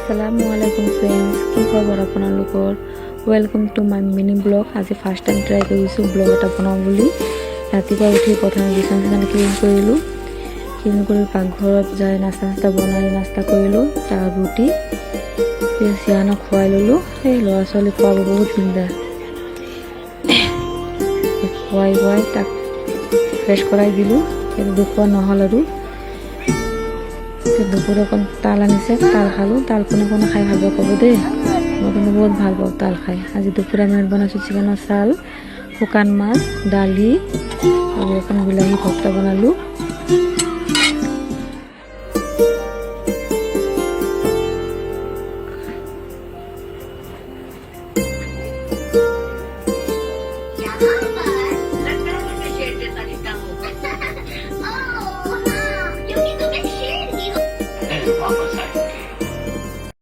আসসালামুআলাইকুম friends, কি খবৰ আপোনালোকৰ? Welcome to my mini blog. আজি ফাৰ্ষ্ট টাইম ট্ৰাই কৰিছোঁ ব্লগ এটা বনাওঁ বুলি। ৰাতিপুৱা উঠি প্ৰথমে বিচনা ক্লিন কৰিলোঁ। ক্লিন কৰি পাকঘৰত যাই নাস্তা বনাই নাস্তা কৰিলোঁ। চাহ ৰুটি চিয়ানক খুৱাই ল'লোঁ। সেই ল'ৰা ছোৱালী খোৱাব বহুত দিগদাৰ। খুৱাই তাক ফ্ৰেছ কৰাই দিলোঁ। সেইটো দেখুওৱা নহ'ল আৰু দুপৰীয়া অকণ তাল আনিছে, তাল খালোঁ। তাল কোনে খাই ভাল পাব ক'ব দেই, মই কিন্তু বহুত ভাল পাওঁ তাল খাই। আজি দুপৰীয়া আমি বনাইছোঁ চিকেনৰ চাল, শুকান মাছ, দালি আৰু অকণ বিলাহী ভৰ্তা বনালোঁ।